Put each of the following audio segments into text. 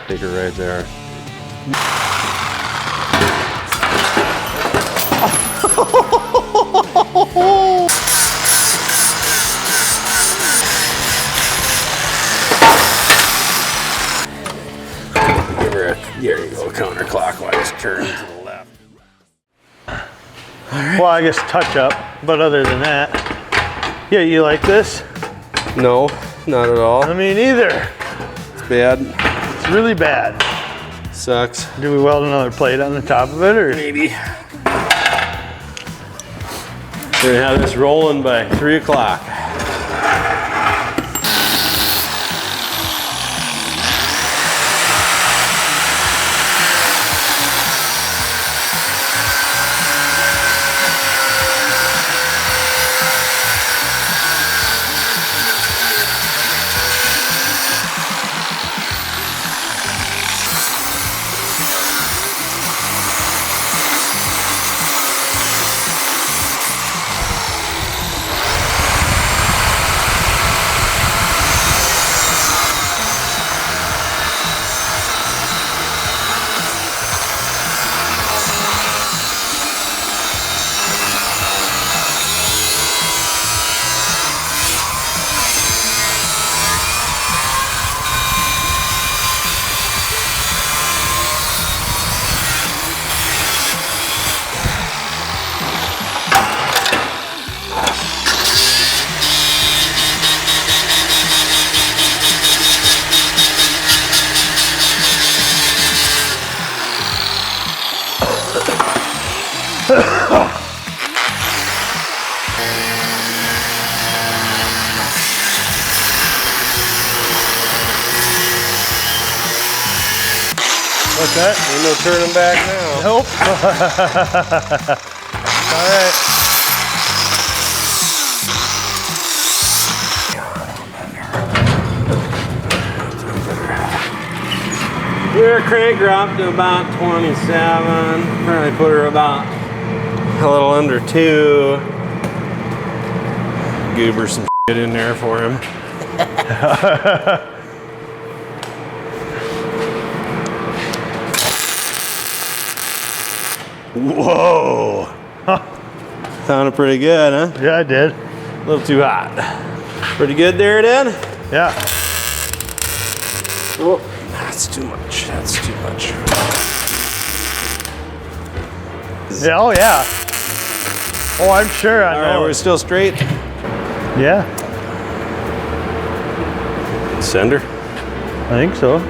Take her right there. Give her a, there you go, counterclockwise turn to the left. Well, I guess touch up, but other than that, yeah, you like this? No, not at all. I mean, either. It's bad. It's really bad. Sucks. Do we weld another plate on the top of it, or? Maybe. We're gonna have this rolling by 3 o'clock. What's that? Ain't no turning back now. Nope. All right. Rear crank her up to about 27. Probably put her about a little under 2. Goober some shit in there for him. Whoa! Sounded pretty good, huh? Yeah, I did. A little too hot. Pretty good there, then? Yeah. Oh, that's too much. That's too much. Yeah. Oh, yeah. Oh, I'm sure I All know. right, we're still straight. Yeah, Sender. I think so.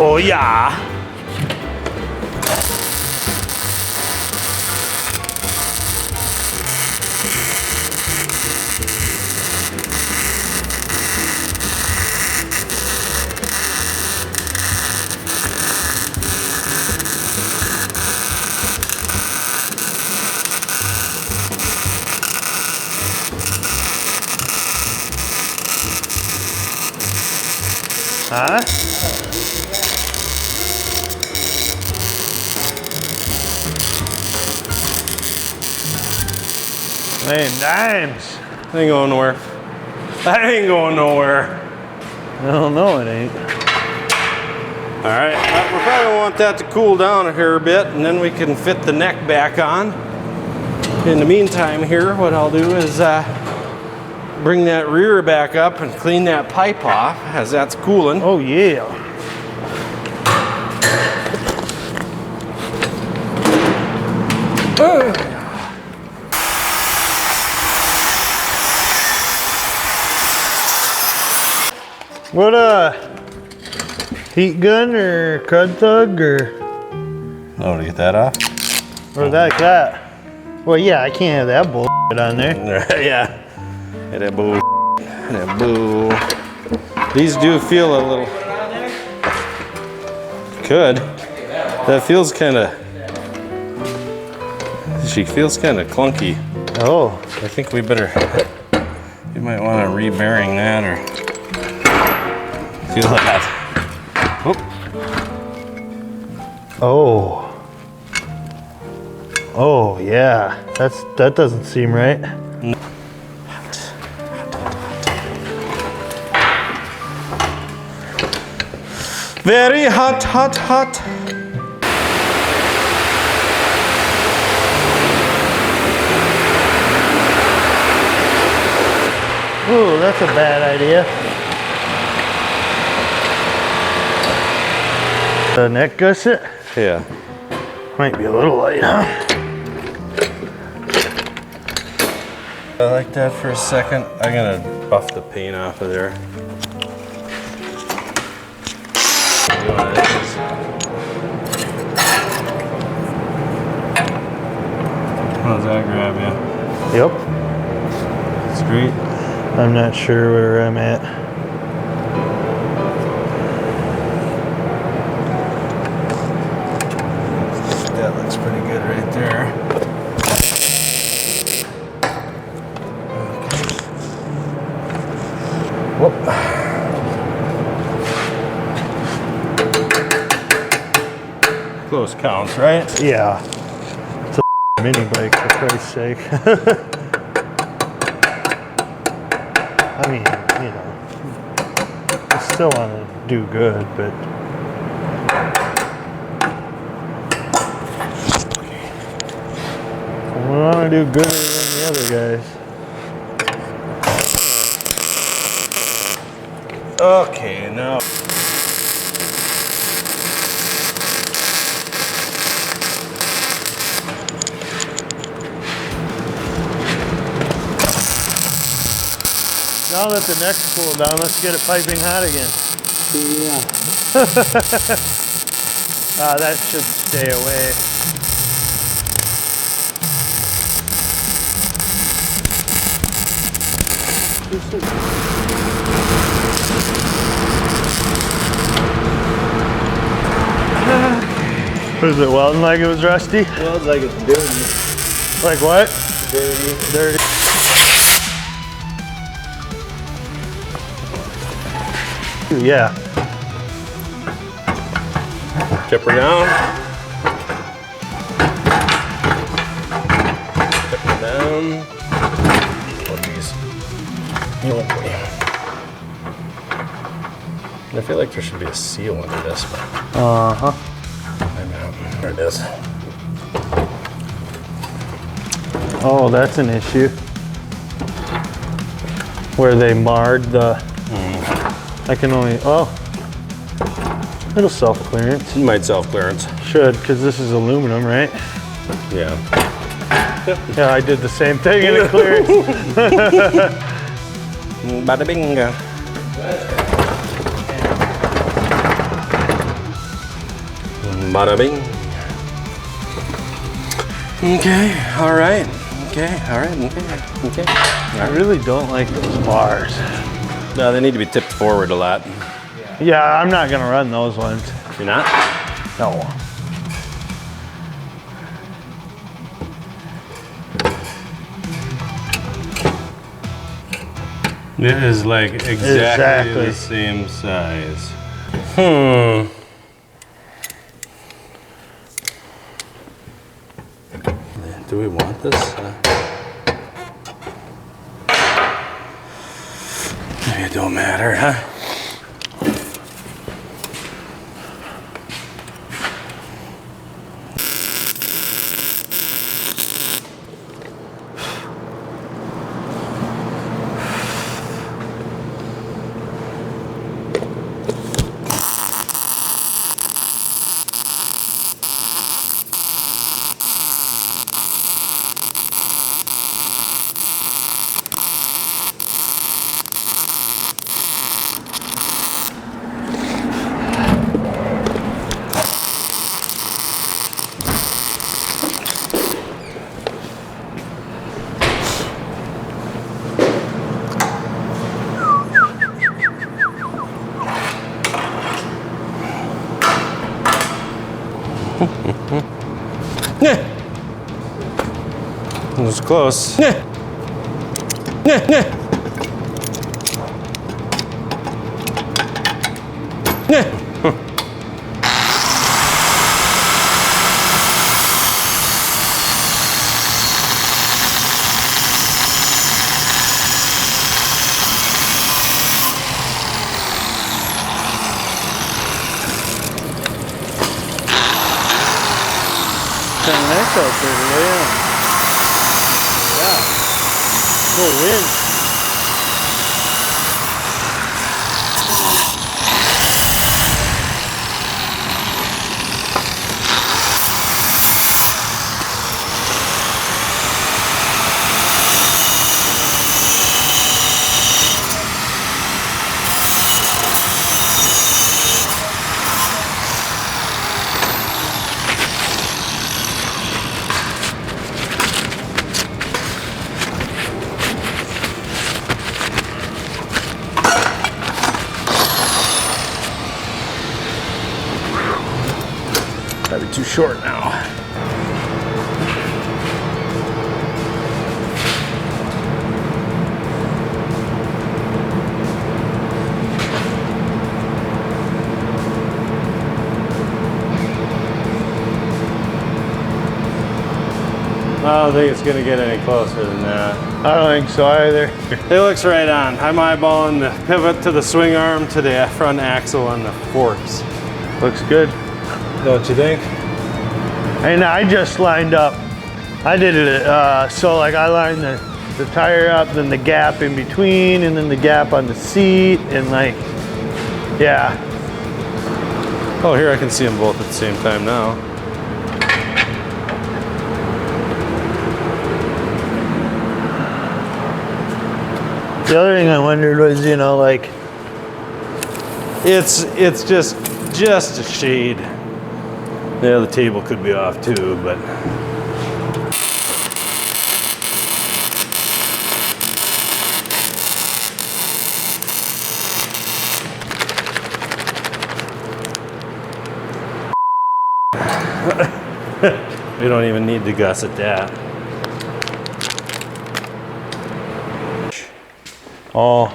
Oh, yeah. Huh? Man, dimes. Ain't going nowhere. That ain't going nowhere. I don't know, it ain't. All right, we're probably gonna want that to cool down here a bit, and then we can fit the neck back on. In the meantime here, what I'll do is bring that rear back up and clean that pipe off as that's cooling. Oh, yeah. What heat gun or crud thug or Oh, to get that off? like that? Well, yeah, I can't have that bullshit on there. Yeah. And that boo. And that boo. These do feel a little. Could. That feels kind of. She feels kind of clunky. Oh. I think we better. You might want to re-bearing that or. Feel that. Oop. Oh. Oh yeah, that doesn't seem right. Very hot, hot, hot. Ooh, that's a bad idea. The neck gusset? Yeah. Might be a little light, huh? I like that for a second. I'm gonna buff the paint off of there. How does that grab you? Yep. Straight? I'm not sure where I'm at. That looks pretty good right there. Whoop. Close counts, right? Yeah. It's a mini bike, for Christ's sake. I mean, you know, I still want to do good, but I want to do gooder than the other guys. Okay, now. Now that the neck's cooled down, let's get it piping hot again. Yeah. That should stay away. Was it welding like it was rusty? Well, it's like it's dirty. Like what? Dirty. Dirty. Yeah. Tip her down. Tip her down. Oh, geez. Oh, boy. I feel like there should be a seal under this, but Uh-huh. maybe not. There it is. Oh, that's an issue. Where they marred the... I can only... Oh. It'll self-clearance. It might self-clearance. Should, because this is aluminum, right? Yeah. Yeah, I did the same thing and it clearance. Bada bingo. Bada bing. Okay, all right. Okay, all right, okay. I really don't like those bars. No, they need to be tipped forward a lot. Yeah, I'm not gonna run those ones. You're not? No. It is like exactly the same size. Hmm. Do we want this? Maybe it don't matter, huh? It was close. Kind of nice out there today, huh? Yeah. No wind. Gotta be too short now. I don't think it's gonna get any closer than that. I don't think so either. It looks right on. I'm eyeballing the pivot to the swing arm to the front axle on the forks. Looks good. Don't you think? And I just lined up. I did it, so like I lined the tire up, then the gap in between, and then the gap on the seat, and like, yeah. Oh, here I can see them both at the same time now. The other thing I wondered was, you know, like, It's just a shade. Yeah, the table could be off too, but we don't even need to gusset that. oh,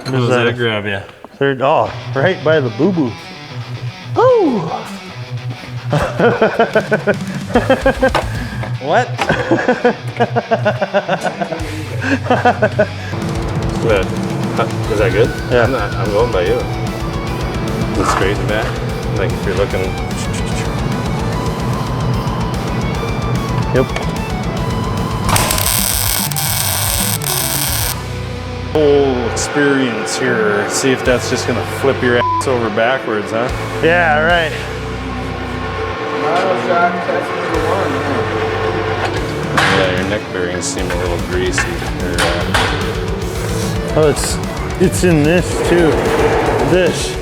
Does that grab you? third, oh, right by the boo-boo. Oh! What? Good. Is that good? Yeah. I'm going by you. Is it straight in the back? Like if you're looking. Yep. Whole experience here. See if that's just gonna flip your ass over backwards, huh? Yeah, right. Model shock test number 1. Yeah, your neck bearings seem a little greasy. Oh, it's in this too. This.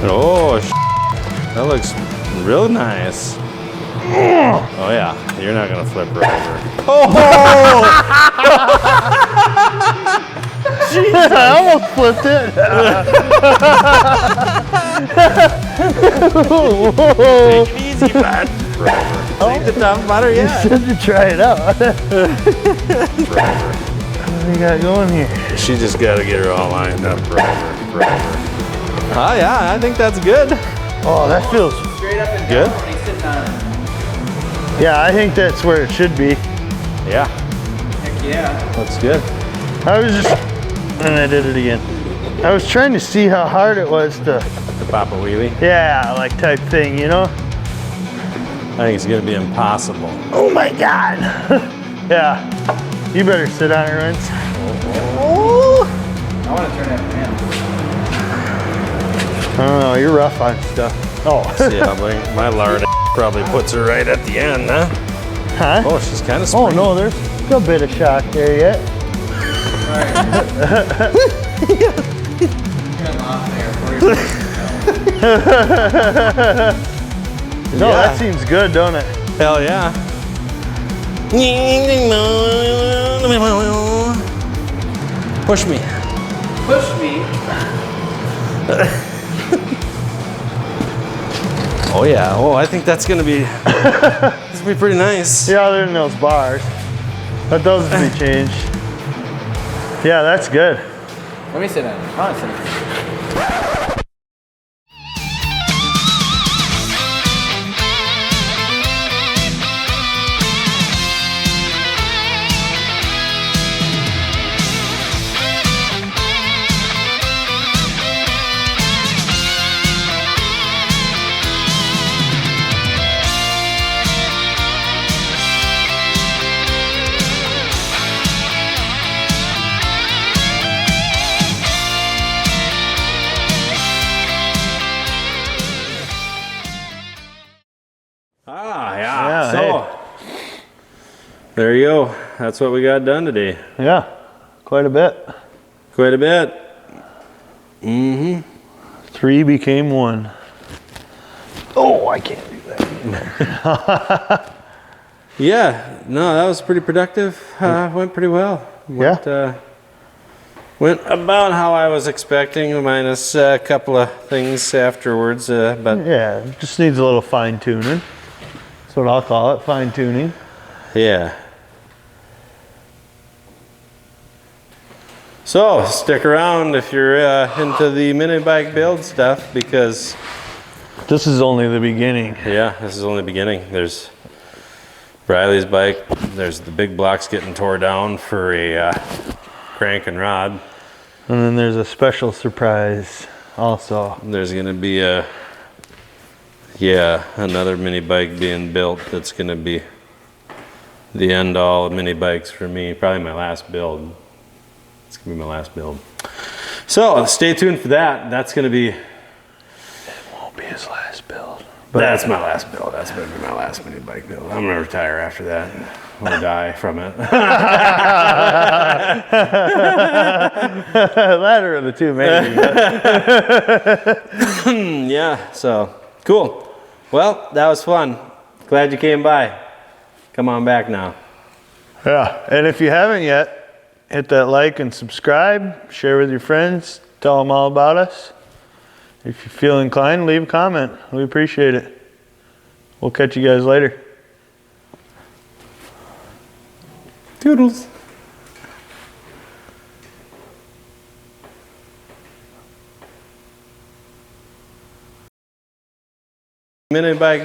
Oh, that looks real nice. Oh yeah, you're not gonna flip her over. Oh! Jeez, I almost flipped it. Whoa. Take it easy, bud. Take the top butter, You yeah. should have tried it out. What do we got going here? She just got to get her all lined up. Oh yeah, I think that's good. Oh, that feels Straight up and Good? down when he's sitting on it. Yeah, I think that's where it should be. Yeah, Heck yeah. that's good. I was just, and I did it again. I was trying to see how hard it was to, The Papa Wheelie. yeah, like type thing, you know? I think it's gonna be impossible. Oh my God. Yeah, you better sit on it, Rance. I want to turn that fan. I don't know, you're rough on stuff. Oh. See how my lard probably puts her right at the end, huh? Huh? Oh, she's kind of. Oh no, there's a bit of shock there yet. Right. Come off there for you. No, Yeah. that seems good, don't it? Hell yeah. Push me. Push me. Oh yeah. Oh, I think that's gonna be pretty nice. Yeah, other than those bars. But those would be changed. Yeah, that's good. Let me sit down. I want to sit down. Ah, yeah. Yeah, So there you go. That's what we got done today. Yeah, quite a bit. Quite a bit. Mm-hmm. 3 became 1. Oh, I can't do that. Yeah. No, that was pretty productive. Went pretty well. Went about how I was expecting, minus a couple of things afterwards. But Yeah, it just needs a little fine tuning. That's what I'll call it, fine tuning. yeah. So stick around if you're into the mini bike build stuff, because This is only the beginning. yeah, this is only the beginning. There's Riley's bike. There's the big blocks getting tore down for a crank and rod. And then there's a special surprise also. There's gonna be another mini bike being built that's gonna be the end all of mini bikes for me. Probably my last build. It's gonna be my last build. So stay tuned for that. That's gonna be. Won't be his last build. That's my last build. That's gonna be my last mini bike build. I'm gonna retire after that. I'm gonna die from it. Latter of the two, maybe. Yeah. So cool. Well, that was fun. Glad you came by. Come on back now. Yeah, and if you haven't yet, hit that like and subscribe, share with your friends, tell them all about us. If you feel inclined, leave a comment. We appreciate it. We'll catch you guys later. Toodles. Mini bike.